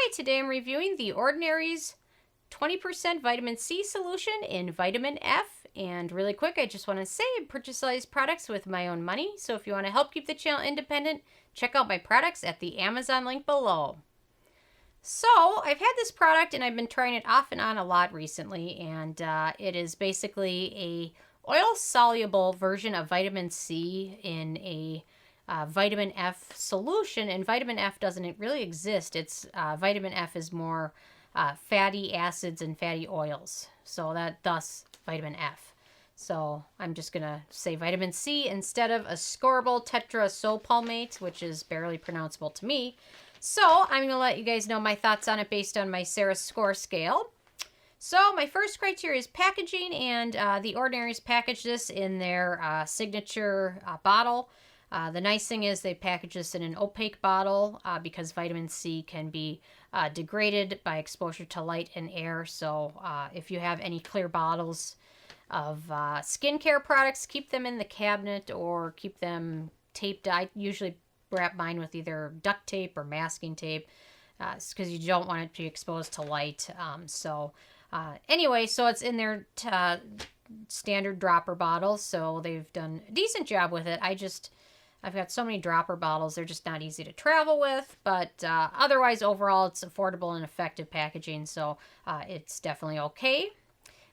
Hi, today I'm reviewing the Ordinary's 20% vitamin C solution in vitamin F. And really quick, I just want to say I purchase all these products with my own money. So if you want to help keep the channel independent, check out my products at the Amazon link below. So I've had this product and I've been trying it off and on a lot recently. And it is basically a oil-soluble version of vitamin C in a vitamin F solution, and vitamin F doesn't really exist. It's vitamin F is more fatty acids and fatty oils, so thus vitamin F. So I'm just gonna say vitamin C instead of Ascorbyl Tetraisopalmitate, which is barely pronounceable to me. So I'm gonna let you guys know my thoughts on it based on my Sarah score scale. So my first criteria is packaging, and the Ordinary's package this in their signature bottle. The nice thing is they package this in an opaque bottle because vitamin C can be degraded by exposure to light and air. So if you have any clear bottles of skincare products, keep them in the cabinet or keep them taped. I usually wrap mine with either duct tape or masking tape because you don't want it to be exposed to light. Anyway, so it's in their standard dropper bottles. So they've done a decent job with it. I've got so many dropper bottles, they're just not easy to travel with, but otherwise, overall, it's affordable and effective packaging, so it's definitely okay.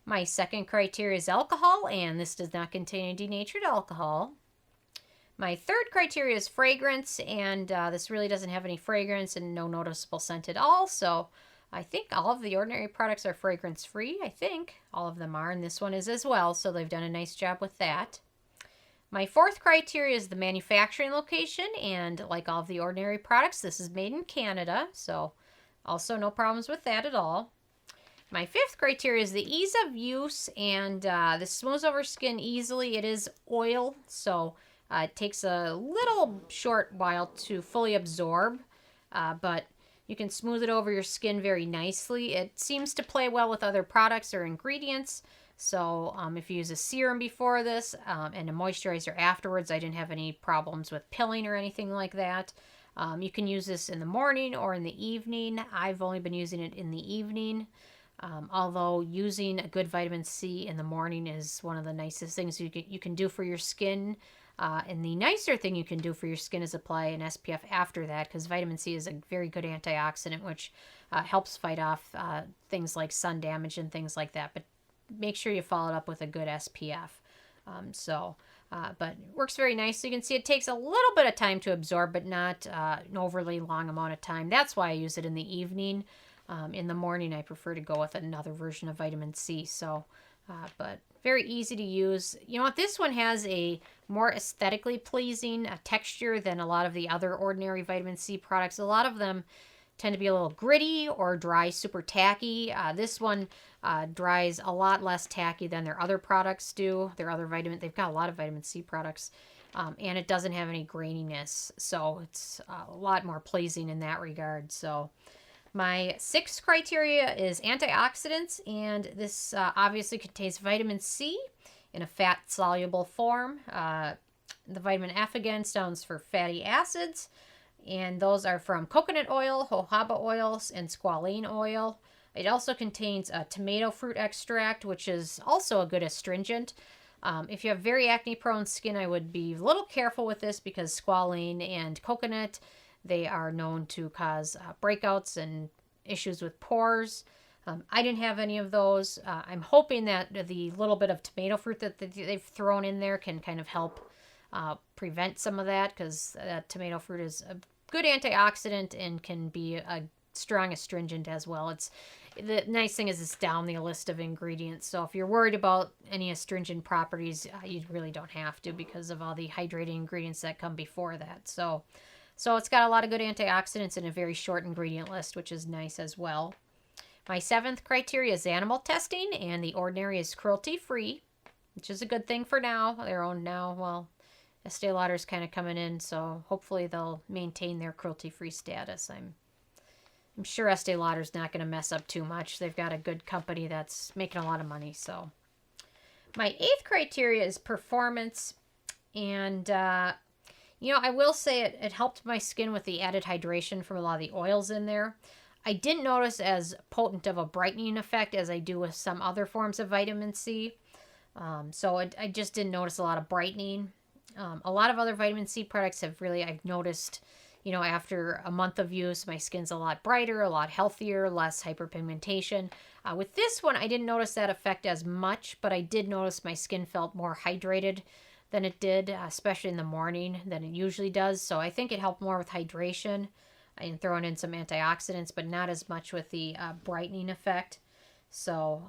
My second criteria is alcohol, and this does not contain any denatured alcohol. My third criteria is fragrance, and this really doesn't have any fragrance and no noticeable scent at all, so I think all of the Ordinary products are fragrance-free. I think all of them are, and this one is as well, so they've done a nice job with that. My fourth criteria is the manufacturing location, and like all of the Ordinary products, this is made in Canada, so also no problems with that at all. My fifth criteria is the ease of use, and this smooths over skin easily. It is oil, so it takes a little short while to fully absorb, but you can smooth it over your skin very nicely. It seems to play well with other products or ingredients. So if you use a serum before this and a moisturizer afterwards, I didn't have any problems with pilling or anything like that. You can use this in the morning or in the evening. I've only been using it in the evening, although using a good vitamin C in the morning is one of the nicest things you can do for your skin. And the nicer thing you can do for your skin is apply an SPF after that, because vitamin C is a very good antioxidant, which helps fight off things like sun damage and things like that. But make sure you follow it up with a good SPF. But it works very nicely. You can see it takes a little bit of time to absorb, but not an overly long amount of time. That's why I use it in the evening. In the morning, I prefer to go with another version of vitamin C. But very easy to use. You know what? This one has a more aesthetically pleasing texture than a lot of the other Ordinary vitamin C products. A lot of them tend to be a little gritty or dry, super tacky. This one dries a lot less tacky than their other products do. They've got a lot of vitamin C products, and it doesn't have any graininess, so it's a lot more pleasing in that regard. So my sixth criteria is antioxidants, and this obviously contains vitamin C in a fat-soluble form. The vitamin F again stands for fatty acids, and those are from coconut oil, jojoba oils, and squalane oil. It also contains a tomato fruit extract, which is also a good astringent. If you have very acne-prone skin, I would be a little careful with this because squalane and coconut, they are known to cause breakouts and issues with pores. I didn't have any of those. I'm hoping that the little bit of tomato fruit that they've thrown in there can kind of help prevent some of that, because tomato fruit is a good antioxidant and can be a strong astringent as well. The nice thing is it's down the list of ingredients, so if you're worried about any astringent properties, you really don't have to because of all the hydrating ingredients that come before that. So it's got a lot of good antioxidants and a very short ingredient list, which is nice as well. My seventh criteria is animal testing, and the Ordinary is cruelty-free, which is a good thing for now. Their own now, well, Estee Lauder's kind of coming in, so hopefully they'll maintain their cruelty-free status. I'm sure Estee Lauder's not going to mess up too much. They've got a good company that's making a lot of money. So my eighth criteria is performance, and I will say it helped my skin with the added hydration from a lot of the oils in there. I didn't notice as potent of a brightening effect as I do with some other forms of vitamin C. So I just didn't notice a lot of brightening. A lot of other vitamin C products have really, I've noticed, you know, after a month of use, my skin's a lot brighter, a lot healthier, less hyperpigmentation. With this one, I didn't notice that effect as much, but I did notice my skin felt more hydrated than it did, especially in the morning, than it usually does. So I think it helped more with hydration and throwing in some antioxidants, but not as much with the brightening effect. So,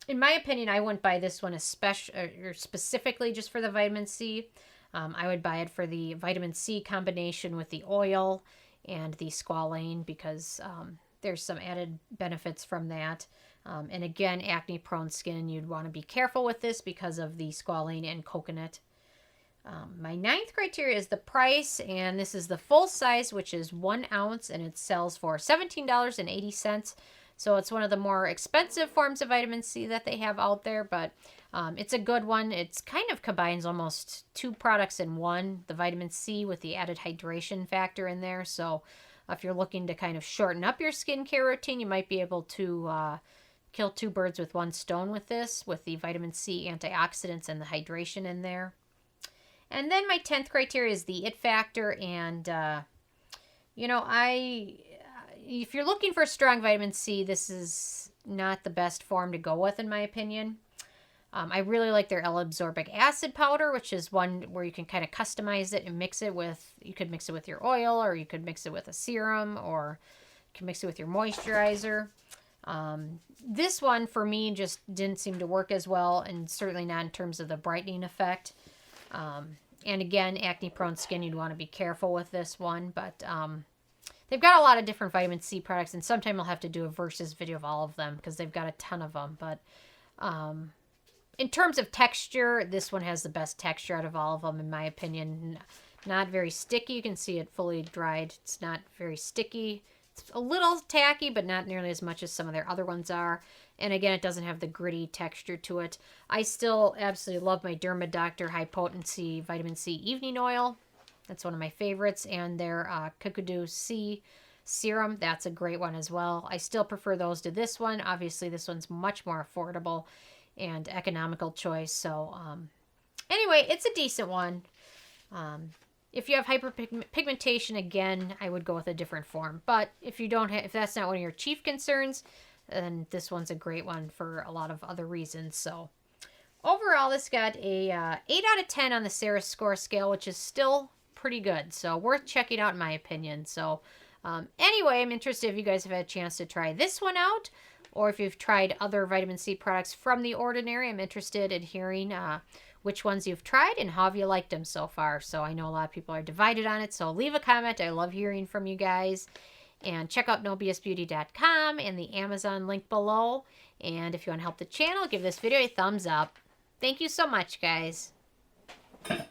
in my opinion, I wouldn't buy this one specifically just for the vitamin C. I would buy it for the vitamin C combination with the oil and the squalane because there's some added benefits from that. And again, acne-prone skin, you'd want to be careful with this because of the squalane and coconut. My 9th criteria is the price, and this is the full size, which is 1 ounce, and it sells for $17.80. So it's one of the more expensive forms of vitamin C that they have out there, but it's a good one. It's kind of combines almost 2 products in one, the vitamin C with the added hydration factor in there. So if you're looking to kind of shorten up your skincare routine, you might be able to kill 2 birds with 1 stone with this, with the vitamin C antioxidants and the hydration in there. And then my 10th criteria is the it factor, and you know, if you're looking for strong vitamin C, this is not the best form to go with, in my opinion. I really like their L-ascorbic acid powder, which is one where you can kind of customize it and mix it with, you could mix it with your oil, or you could mix it with a serum, or you can mix it with your moisturizer. This one, for me, just didn't seem to work as well, and certainly not in terms of the brightening effect. And again, acne-prone skin, you'd want to be careful with this one, but they've got a lot of different vitamin C products, and sometime I'll have to do a versus video of all of them because they've got a ton of them. But in terms of texture, this one has the best texture out of all of them, in my opinion. Not very sticky. You can see it fully dried. It's not very sticky. It's a little tacky, but not nearly as much as some of their other ones are. And again, it doesn't have the gritty texture to it. I still absolutely love my Derma Doctor High Potency Vitamin C Evening Oil. That's one of my favorites. And their Kakadu C Serum. That's a great one as well. I still prefer those to this one. Obviously, this one's much more affordable and economical choice. So, anyway, it's a decent one. If you have hyperpigmentation, again, I would go with a different form. But if you don't have, if that's not one of your chief concerns, then this one's a great one for a lot of other reasons. So overall, this got a 8 out of 10 on the Sarah score scale, which is still pretty good. So worth checking out, in my opinion. So anyway, I'm interested if you guys have had a chance to try this one out, or if you've tried other vitamin C products from The Ordinary. I'm interested in hearing which ones you've tried and how have you liked them so far. So I know a lot of people are divided on it, so leave a comment. I love hearing from you guys. And check out nobsbeauty.com and the Amazon link below. And if you want to help the channel, give this video a thumbs up. Thank you so much, guys.